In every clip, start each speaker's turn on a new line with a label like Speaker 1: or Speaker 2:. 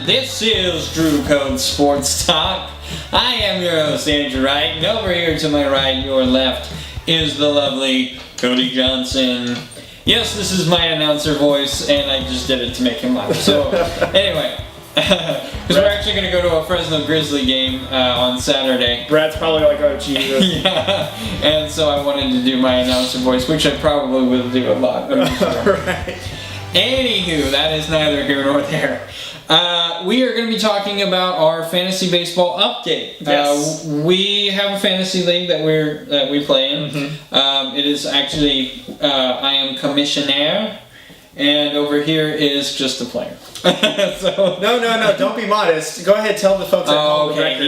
Speaker 1: everyone. This is Drew Code Sports Talk. I am your host, Andrew Wright, and over here to my right, your left, is the lovely Cody Johnson. Yes, this is my announcer voice, and I just did it to make him laugh. So, anyway, because we're actually going to go to a Fresno Grizzly game on Saturday.
Speaker 2: Brad's probably like, oh, Jesus.
Speaker 1: Yeah, and so I wanted to do my announcer voice, which I probably will do a lot. I'm sure.
Speaker 2: Right.
Speaker 1: Anywho, that is neither here nor there. We are going to be talking about our fantasy baseball update.
Speaker 2: Yes.
Speaker 1: We have a fantasy league that we play in.
Speaker 2: Mm-hmm.
Speaker 1: It is actually I am commissioner, and over here is just a player. So
Speaker 2: No, don't be modest. Go ahead, tell the folks at home the record.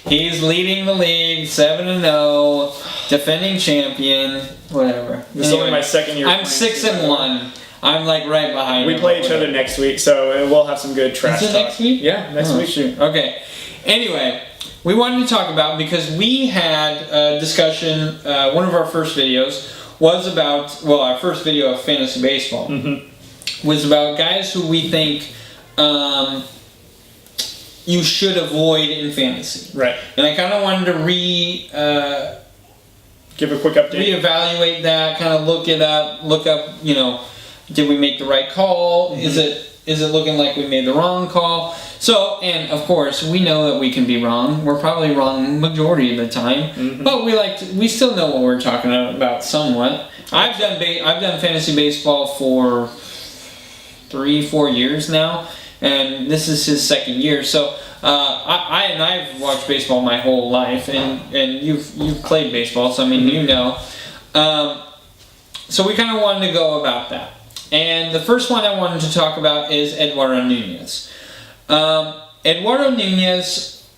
Speaker 1: He's leading the league 7-0, defending champion, whatever.
Speaker 2: This is only my second year.
Speaker 1: I'm 6-1. I'm like right behind.
Speaker 2: We play each other next week, so we'll have some good trash
Speaker 1: talk. Next week?
Speaker 2: Yeah, next week.
Speaker 1: Shoot. Okay. Anyway, we wanted to talk about, because we had a discussion. One of our first videos was about, our first video of fantasy baseball was about guys who we think you should avoid in fantasy.
Speaker 2: Right.
Speaker 1: And I kind of wanted to
Speaker 2: give a quick update.
Speaker 1: Reevaluate that, kind of look up, did we make the right call? Is it looking like we made the wrong call? So, and of course, we know that we can be wrong. We're probably wrong majority of the time, but we still know what we're talking about somewhat. I've done fantasy baseball for 3-4 years now, and this is his second year. So I've watched baseball my whole life, and you've played baseball, so I mean you know. So we kind of wanted to go about that. And the first one I wanted to talk about is Eduardo Nunez. Eduardo Nunez,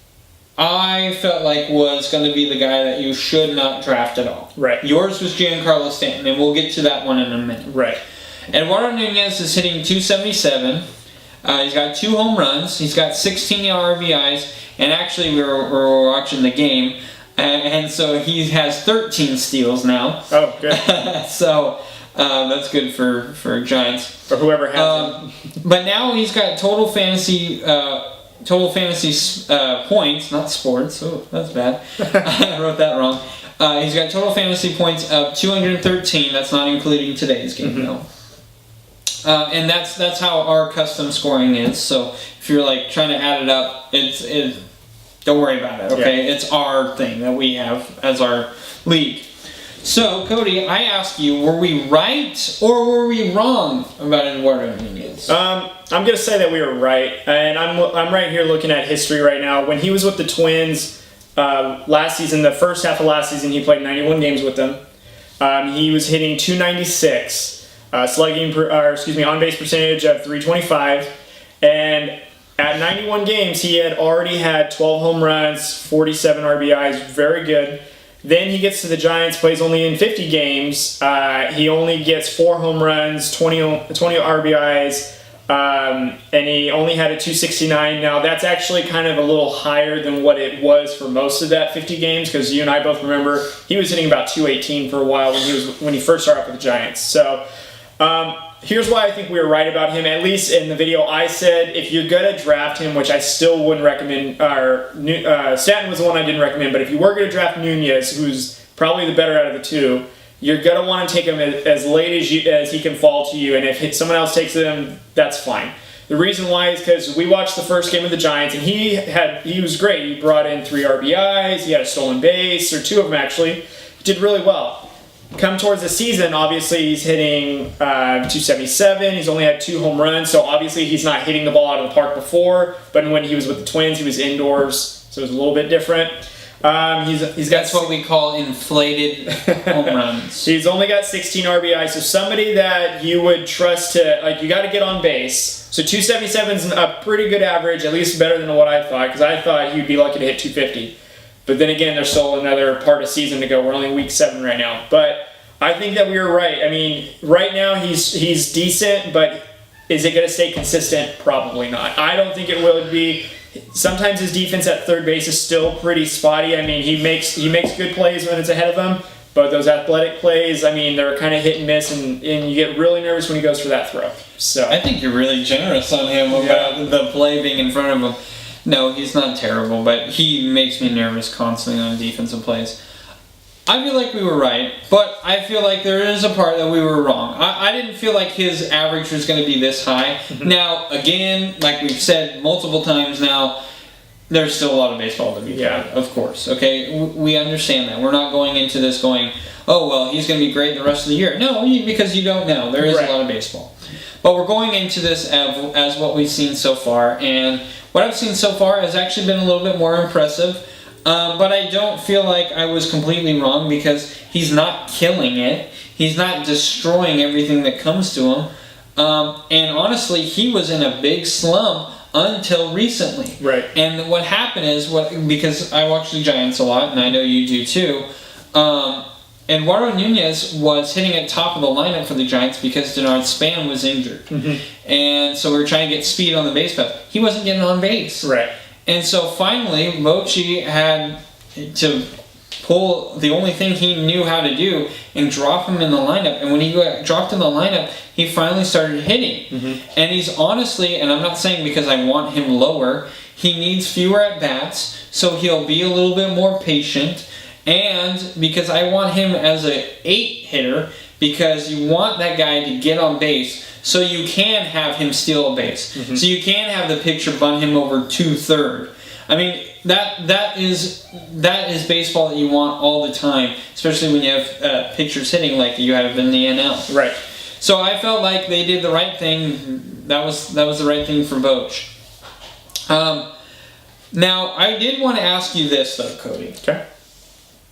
Speaker 1: I felt like was going to be the guy that you should not draft at all.
Speaker 2: Right.
Speaker 1: Yours was Giancarlo Stanton, and we'll get to that one in a minute.
Speaker 2: Right.
Speaker 1: Eduardo Nunez is hitting .277. He's got 2 home runs. He's got 16 RBIs, and actually we were watching the game, and so he has 13 steals now.
Speaker 2: Oh, good.
Speaker 1: So that's good for Giants
Speaker 2: or whoever has him.
Speaker 1: But now he's got total fantasy points, not sports. Oh, that's bad. I wrote that wrong. He's got total fantasy points of 213. That's not including today's game, though. And that's how our custom scoring is. So if you're like trying to add it up, it's don't worry about it. Okay, It's our thing that we have as our league. So Cody, I asked you, were we right or were we wrong about Eduardo Nunez?
Speaker 2: I'm gonna say that we were right, and I'm right here looking at history right now. When he was with the Twins last season, the first half of last season, he played 91 games with them. He was hitting .296. On base percentage of .325, and at 91 games, he had already had 12 home runs, 47 RBIs, very good. Then he gets to the Giants, plays only in 50 games. He only gets 4 home runs, 20 RBIs, and he only had a .269. Now, that's actually kind of a little higher than what it was for most of that 50 games, because you and I both remember he was hitting about .218 for a while when he first started out with the Giants. So, here's why I think we were right about him. At least in the video, I said if you're gonna draft him, which I still wouldn't recommend. Stanton was the one I didn't recommend, but if you were gonna draft Nunez, who's probably the better out of the two, you're gonna want to take him as late as he can fall to you. And if someone else takes him, that's fine. The reason why is because we watched the first game of the Giants, and he was great. He brought in 3 RBIs. He had a stolen base, or 2 of them actually. He did really well. Come towards the season, obviously he's hitting .277. He's only had 2 home runs, so obviously he's not hitting the ball out of the park before. But when he was with the Twins, he was indoors, so it was a little bit different.
Speaker 1: That's what we call inflated home runs.
Speaker 2: He's only got 16 RBI, so somebody that you would trust to, you got to get on base. So .277 is a pretty good average, at least better than what I thought, because I thought he'd be lucky to hit .250. But then again, there's still another part of season to go. We're only in week 7 right now. But I think that we were right. I mean, right now he's decent, but is it going to stay consistent? Probably not. I don't think it will be. Sometimes his defense at third base is still pretty spotty. I mean, he makes good plays when it's ahead of him, But those athletic plays, I mean, they're kind of hit and miss, and you get really nervous when he goes for that throw. So
Speaker 1: I think you're really generous on him about the play being in front of him. No, he's not terrible, but he makes me nervous constantly on defensive plays. I feel like we were right, but I feel like there is a part that we were wrong. I didn't feel like his average was going to be this high. Now, again, like we've said multiple times now, there's still a lot of baseball to be played, of course. Okay, we understand that. We're not going into this going, oh, well, he's going to be great the rest of the year. No, because you don't know. There is a lot of baseball. But we're going into this as what we've seen so far, and what I've seen so far has actually been a little bit more impressive. But I don't feel like I was completely wrong because he's not killing it. He's not destroying everything that comes to him. And honestly, he was in a big slump until recently.
Speaker 2: Right.
Speaker 1: And what happened is, because I watch the Giants a lot, and I know you do too, Eduardo Nunez was hitting at top of the lineup for the Giants because Denard Span was injured. And so we were trying to get speed on the base path. He wasn't getting on base.
Speaker 2: Right.
Speaker 1: And so finally, Bochy had to pull the only thing he knew how to do and drop him in the lineup. And when he got dropped in the lineup, he finally started hitting. And he's honestly, and I'm not saying because I want him lower, he needs fewer at-bats, so he'll be a little bit more patient. And because I want him as an 8 hitter, because you want that guy to get on base so you can have him steal a base. So you can have the pitcher bunt him over 2/3. I mean, that is baseball that you want all the time, especially when you have pitchers hitting like you have in the NL.
Speaker 2: Right.
Speaker 1: So I felt like they did the right thing. That was the right thing for Boch. Now, I did want to ask you this, though, Cody.
Speaker 2: Okay.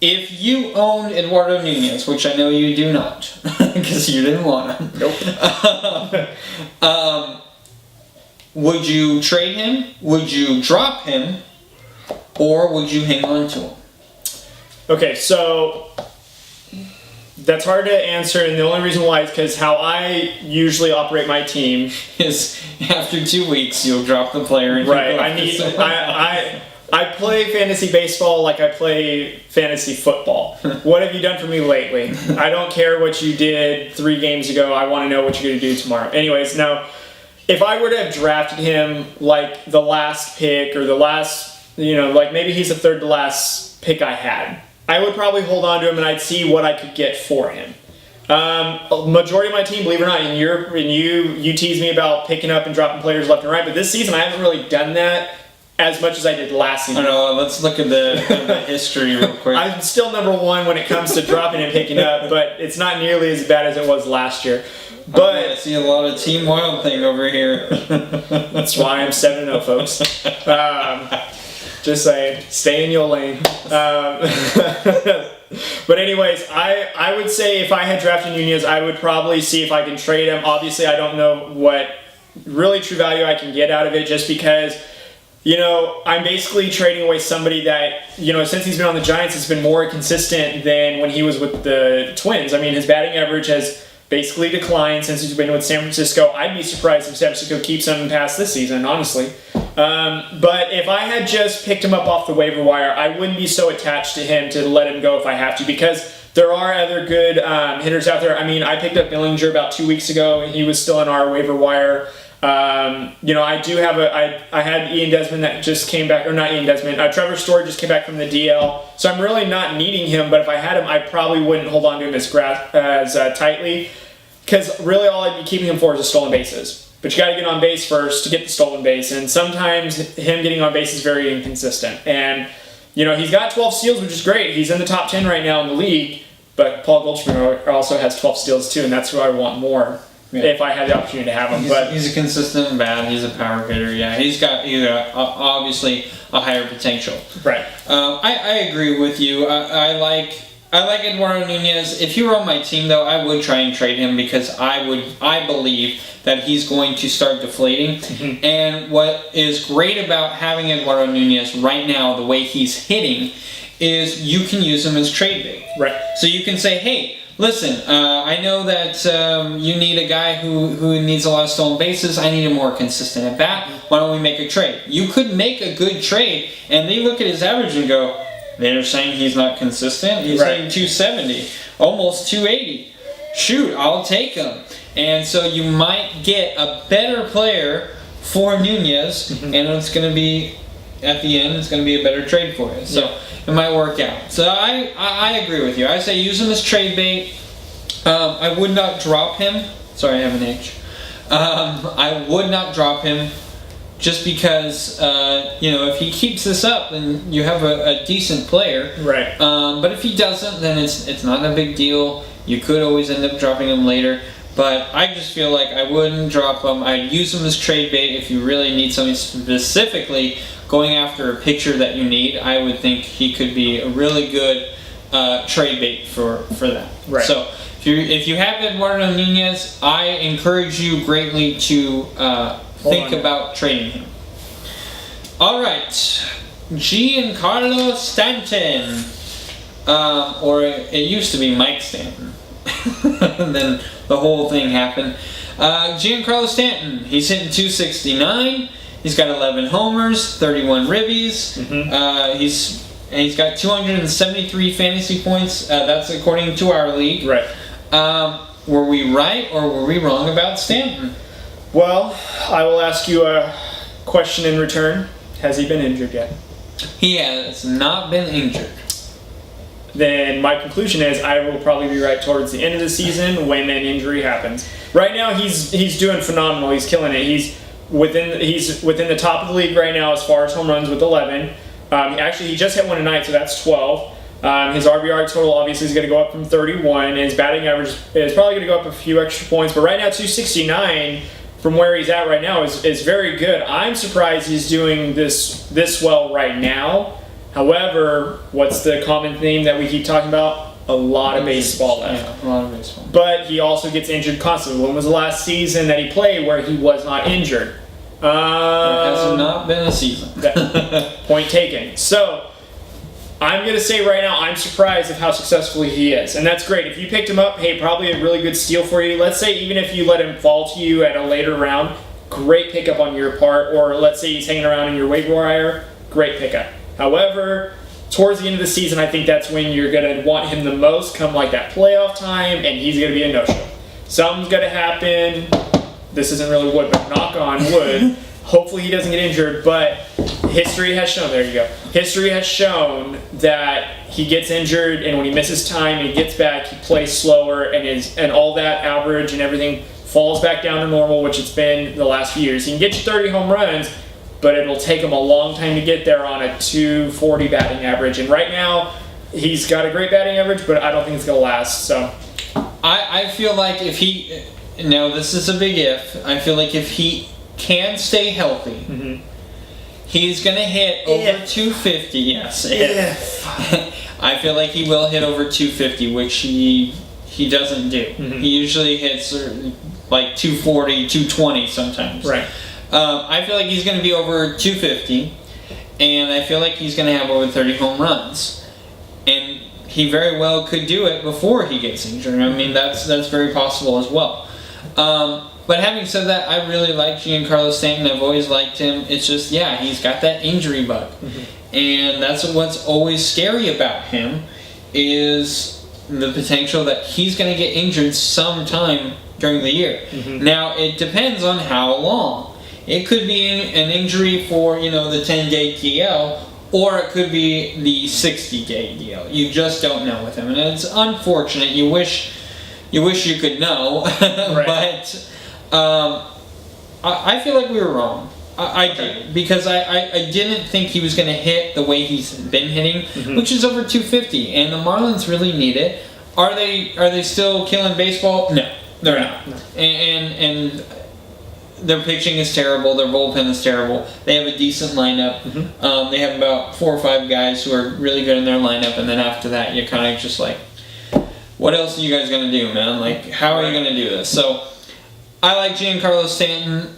Speaker 1: If you owned Eduardo Nunez, which I know you do not, because you didn't want him.
Speaker 2: Nope.
Speaker 1: Would you trade him? Would you drop him? Or would you hang on to him?
Speaker 2: Okay, so that's hard to answer, and the only reason why is because how I usually operate my team
Speaker 1: Is after 2 weeks you'll drop the player and
Speaker 2: right.
Speaker 1: you go
Speaker 2: I
Speaker 1: after
Speaker 2: need
Speaker 1: someone.
Speaker 2: I play fantasy baseball like I play fantasy football. What have you done for me lately? I don't care what you did 3 games ago. I want to know what you're going to do tomorrow. Anyways, now, if I were to have drafted him like the last pick or the last, like maybe he's the third to last pick I had, I would probably hold on to him and I'd see what I could get for him. Majority of my team, believe it or not, and you tease me about picking up and dropping players left and right, but this season I haven't really done that as much as I did last season.
Speaker 1: I know, let's look at the history real quick.
Speaker 2: I'm still number 1 when it comes to dropping and picking up, but it's not nearly as bad as it was last year. But
Speaker 1: I see a lot of Team Wild thing over here.
Speaker 2: that's why I'm 7-0, folks. Just saying, stay in your lane. But anyways, I would say if I had drafted Nunez, I would probably see if I can trade him. Obviously, I don't know what really true value I can get out of it just because, I'm basically trading away somebody that, since he's been on the Giants, has been more consistent than when he was with the Twins. I mean, his batting average has basically declined since he's been with San Francisco. I'd be surprised if San Francisco keeps him past this season, honestly. But if I had just picked him up off the waiver wire, I wouldn't be so attached to him to let him go if I have to, because there are other good hitters out there. I mean, I picked up Billinger about 2 weeks ago, and he was still on our waiver wire. I do have I had Ian Desmond that just came back, or not Ian Desmond, Trevor Story just came back from the DL, so I'm really not needing him, but if I had him, I probably wouldn't hold on to him as tightly, because really all I'd be keeping him for is the stolen bases. But you got to get on base first to get the stolen base, and sometimes him getting on base is very inconsistent. And, he's got 12 steals, which is great. He's in the top 10 right now in the league, but Paul Goldschmidt also has 12 steals too, and that's who I want more. Yeah. If I had the opportunity to have him.
Speaker 1: He's a consistent bat. He's a power hitter. Yeah, he's got obviously a higher potential.
Speaker 2: Right.
Speaker 1: I agree with you. I like Eduardo Nunez. If he were on my team, though, I would try and trade him because I believe that he's going to start deflating. And what is great about having Eduardo Nunez right now, the way he's hitting, is you can use him as trade bait.
Speaker 2: Right.
Speaker 1: So you can say, hey, listen, I know that you need a guy who needs a lot of stolen bases. I need a more consistent at bat. Why don't we make a trade? You could make a good trade, and they look at his average and go, They're saying he's not consistent. He's hitting 270, almost 280. Shoot, I'll take him. And so you might get a better player for Nunez, and it's going to be, at the end, it's going to be a better trade for you. So it might work out. So I agree with you. I say use him as trade bait. I would not drop him. Sorry, I have an H. I would not drop him just because, if he keeps this up, then you have a decent player.
Speaker 2: Right.
Speaker 1: But if he doesn't, then it's not a big deal. You could always end up dropping him later. But I just feel like I wouldn't drop him. I'd use him as trade bait if you really need something specifically going after a pitcher that you need. I would think he could be a really good trade bait for that.
Speaker 2: Right.
Speaker 1: So if you have Eduardo Nunez, I encourage you greatly to think about trading him. All right, Giancarlo Stanton, or it used to be Mike Stanton. And then the whole thing happened. Giancarlo Stanton, he's hitting 269. He's got 11 homers, 31 ribbies. He's got 273 fantasy points. That's according to our league.
Speaker 2: Right.
Speaker 1: Were we right or were we wrong about Stanton?
Speaker 2: Well, I will ask you a question in return. Has he been injured yet?
Speaker 1: He has not been injured.
Speaker 2: Then my conclusion is I will probably be right towards the end of the season when an injury happens. Right now he's doing phenomenal. He's killing it. He's within the top of the league right now as far as home runs with 11. Actually, he just hit one tonight, so that's 12. His RBI total obviously is going to go up from 31, and his batting average is probably going to go up a few extra points. But right now, 269 from where he's at right now is very good. I'm surprised he's doing this well right now. However, what's the common theme that we keep talking about? A lot of baseball left.
Speaker 1: Yeah, a lot of baseball.
Speaker 2: But he also gets injured constantly. When was the last season that he played where he was not injured?
Speaker 1: There has not been a season.
Speaker 2: Point taken. So, I'm going to say right now, I'm surprised at how successful he is. And that's great. If you picked him up, hey, probably a really good steal for you. Let's say even if you let him fall to you at a later round, great pickup on your part. Or let's say he's hanging around in your waiver wire, great pickup. However, towards the end of the season, I think that's when you're going to want him the most, come like that playoff time, and he's going to be a no-show. Something's going to happen. This isn't really wood, but knock on wood. Hopefully he doesn't get injured, but history has shown, there you go. History has shown that he gets injured, and when he misses time and he gets back, he plays slower, and all that average and everything falls back down to normal, which it's been the last few years. He can get you 30 home runs, but it'll take him a long time to get there on a 240 batting average. And right now, he's got a great batting average, but I don't think it's going to last. So,
Speaker 1: I feel like if he... Now, this is a big if. I feel like if he can stay healthy, he's going to hit over 250. Yes. I feel like he will hit over 250, which he doesn't do. He usually hits like 240, 220 sometimes.
Speaker 2: Right.
Speaker 1: I feel like he's going to be over 250, and I feel like he's going to have over 30 home runs. And he very well could do it before he gets injured. I mean, that's very possible as well. But having said that, I really like Giancarlo Stanton. I've always liked him. It's just, he's got that injury bug. And that's what's always scary about him is the potential that he's going to get injured sometime during the year. Now, it depends on how long. It could be an injury for, the 10-day DL, or it could be the 60-day DL. You just don't know with him. And it's unfortunate. You wish you could know.
Speaker 2: Right.
Speaker 1: But I feel like we were wrong. I did. Because I didn't think he was going to hit the way he's been hitting, which is over 250. And the Marlins really need it. Are they still killing baseball? No, they're not. No. And their pitching is terrible. Their bullpen is terrible. They have a decent lineup. They have about 4 or 5 guys who are really good in their lineup, and then after that, you're kind of just like, what else are you guys going to do, man? Like, how are you going to do this? So, I like Giancarlo Stanton,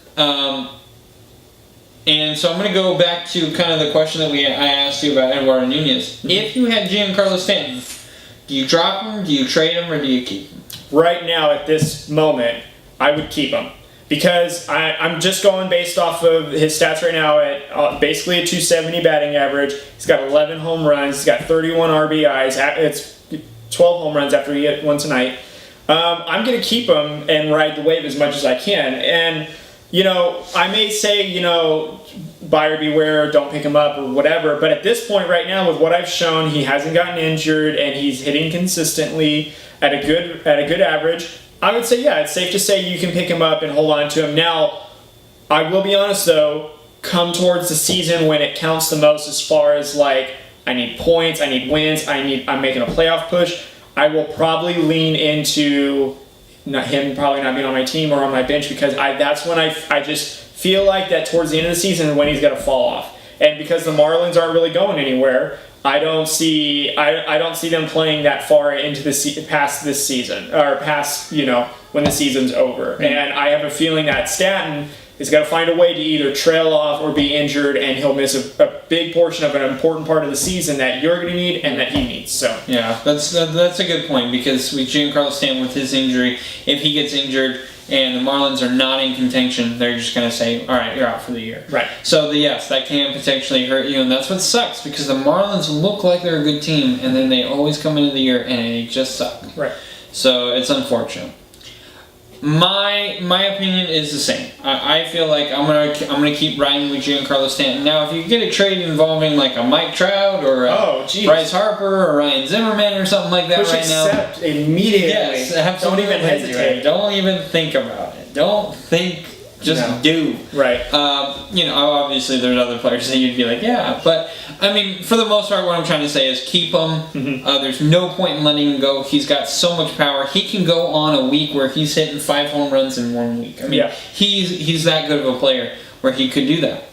Speaker 1: and so I'm going to go back to kind of the question that I asked you about Eduardo Nunez. If you had Giancarlo Stanton, do you drop him, do you trade him, or do you keep him?
Speaker 2: Right now, at this moment, I would keep him. because I'm just going based off of his stats right now at basically a 270 batting average. He's got 11 home runs. He's got 31 RBIs. It's 12 home runs after he hit one tonight. I'm going to keep him and ride the wave as much as I can. And, I may say, buyer beware, don't pick him up or whatever. But at this point right now, with what I've shown, he hasn't gotten injured and he's hitting consistently at a good average. I would say, yeah, it's safe to say you can pick him up and hold on to him. Now, I will be honest though, come towards the season when it counts the most as far as like, I need points, I need wins, I'm making a playoff push, I will probably lean into him probably not being on my team or on my bench, because that's when I just feel like that towards the end of the season when he's going to fall off. And because the Marlins aren't really going anywhere, I don't see them playing that far into past this season, or past when the season's over. Mm-hmm. And I have a feeling that Stanton is going to find a way to either trail off or be injured, and he'll miss a big portion of an important part of the season that you're going to need and that he needs. So
Speaker 1: yeah, that's a good point, because with Giancarlo Stanton with his injury, if he gets injured and the Marlins are not in contention, they're just going to say, all right, you're out for the year.
Speaker 2: Right.
Speaker 1: So, yes, that can potentially hurt you, and that's what sucks, because the Marlins look like they're a good team, and then they always come into the year and they just suck.
Speaker 2: Right.
Speaker 1: So, it's unfortunate. My opinion is the same. I feel like I'm gonna keep riding with Giancarlo Stanton. Now, if you get a trade involving like a Mike Trout or Bryce Harper or Ryan Zimmerman or something like that
Speaker 2: accept immediately.
Speaker 1: Yes, absolutely.
Speaker 2: Don't even hesitate.
Speaker 1: Don't even think about it. Don't think. Just do.
Speaker 2: Right.
Speaker 1: Obviously there's other players that you'd be like, yeah. But, I mean, for the most part, what I'm trying to say is keep him. Mm-hmm. There's no point in letting him go. He's got so much power. He can go on a week where he's hitting 5 home runs in 1 week. I mean, he's that good of a player where he could do that.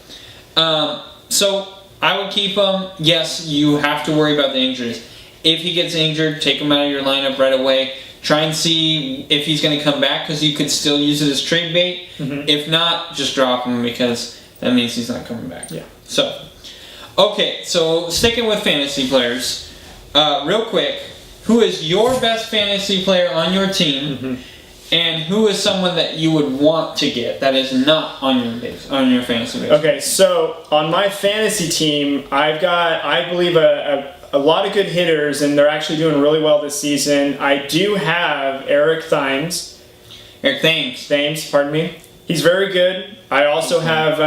Speaker 1: So, I would keep him. Yes, you have to worry about the injuries. If he gets injured, take him out of your lineup right away. Try and see if he's going to come back, because you could still use it as trade bait. Mm-hmm. If not, just drop him, because that means he's not coming back.
Speaker 2: Yeah.
Speaker 1: So, okay, so sticking with fantasy players, real quick, who is your best fantasy player on your team, mm-hmm. and who is someone that you would want to get that is not on your fantasy base?
Speaker 2: Okay, so on my fantasy team, I've got, I believe, a lot of good hitters, and they're actually doing really well this season. I do have Eric Thames. Thames, pardon me. He's very good. I also have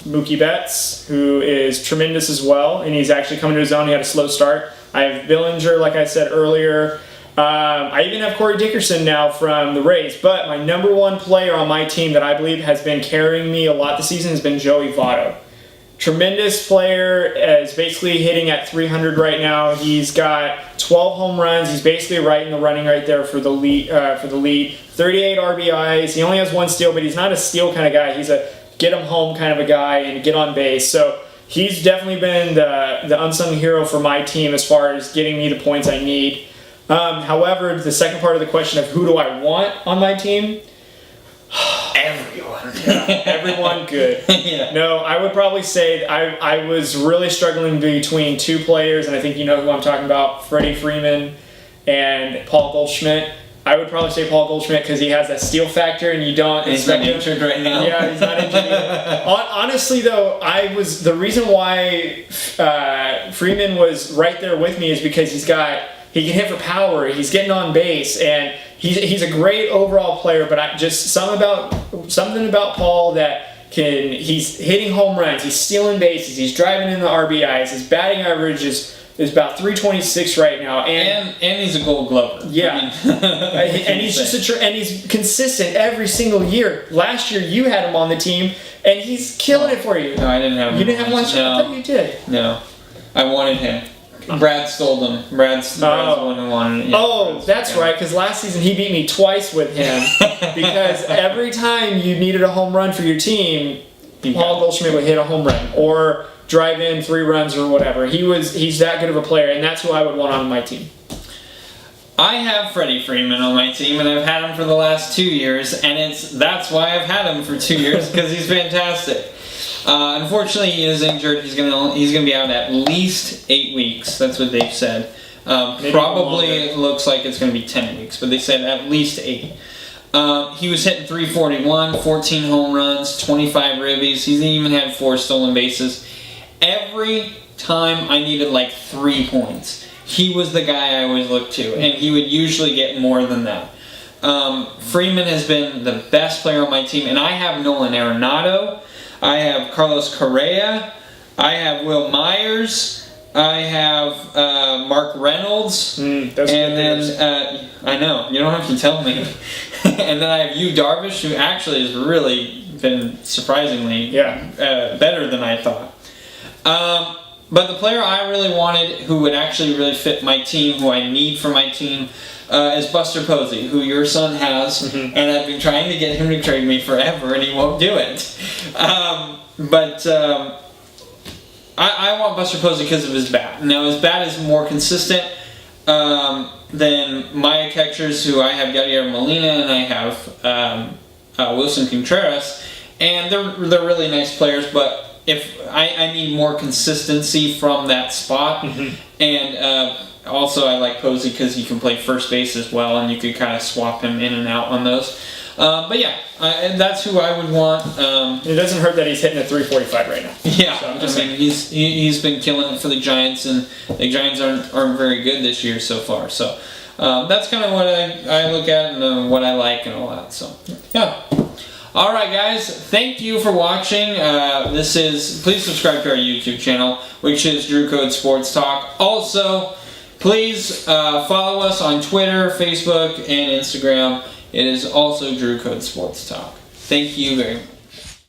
Speaker 2: Mookie Betts, who is tremendous as well, and he's actually coming to his own. He had a slow start. I have Billinger, like I said earlier. I even have Corey Dickerson now from the Rays, but my number one player on my team that I believe has been carrying me a lot this season has been Joey Votto. Tremendous player, is basically hitting at 300 right now. He's got 12 home runs. He's basically right in the running right there for the lead. 38 RBIs. He only has 1 steal, but he's not a steal kind of guy. He's a get him home kind of a guy and get on base. So he's definitely been the unsung hero for my team as far as getting me the points I need. However, the second part of the question of who do I want on my team?
Speaker 1: Everyone.
Speaker 2: Yeah, everyone good.
Speaker 1: Yeah.
Speaker 2: No, I would probably say I was really struggling between 2 players, and I think you know who I'm talking about, Freddie Freeman and Paul Goldschmidt. I would probably say Paul Goldschmidt because he has that steal factor, and you don't expect him.
Speaker 1: He's not injured right now.
Speaker 2: Yeah, he's not injured either. Honestly, though, the reason why Freeman was right there with me is because he can hit for power. He's getting on base, and he's a great overall player. But something about Paul that he's hitting home runs. He's stealing bases. He's driving in the RBIs. His batting average is about 326 right now,
Speaker 1: and he's a Gold Glover.
Speaker 2: Yeah, and he's just and he's consistent every single year. Last year you had him on the team, and he's killing it for you.
Speaker 1: No, I didn't have him.
Speaker 2: You didn't have him last year? I thought you did.
Speaker 1: No, I wanted him. Brad stole them. Brad's the one who wanted it. Yeah,
Speaker 2: that's right, because last season he beat me twice with him. Because every time you needed a home run for your team, Paul Goldschmidt would hit a home run or drive in 3 runs or whatever. He's that good of a player, and that's who I would want on my team.
Speaker 1: I have Freddie Freeman on my team, and I've had him for the last 2 years, and that's why I've had him for 2 years, because he's fantastic. Unfortunately, he is injured. He's gonna be out at least 8 weeks. That's what they've said. Probably it looks like it's gonna be 10 weeks, but they said at least 8. He was hitting 341, 14 home runs, 25 ribbies. He's even had 4 stolen bases. Every time I needed like 3 points, he was the guy I always looked to, and he would usually get more than that. Freeman has been the best player on my team, and I have Nolan Arenado, I have Carlos Correa, I have Will Myers, I have Mark Reynolds, and then I know, you don't have to tell me. And then I have Yu Darvish, who actually has really been surprisingly better than I thought. But the player I really wanted, who would actually really fit my team, who I need for my team, is Buster Posey, who your son has, and I've been trying to get him to trade me forever, and he won't do it. I want Buster Posey because of his bat. Now, his bat is more consistent than my catchers, who I have Yadier Molina and I have Wilson Contreras, and they're really nice players, but if I need more consistency from that spot, and also I like Posey because he can play first base as well, and you could kind of swap him in and out on those. But yeah, that's who I would want.
Speaker 2: It doesn't hurt that he's hitting a 345 right now.
Speaker 1: Yeah,
Speaker 2: so
Speaker 1: I mean he's been killing it for the Giants, and the Giants aren't very good this year so far. So that's kind of what I look at and what I like and all that. So yeah. All right, guys. Thank you for watching. Please subscribe to our YouTube channel, which is Drew Code Sports Talk. Also, please follow us on Twitter, Facebook, and Instagram. It is also Drew Code Sports Talk. Thank you very much.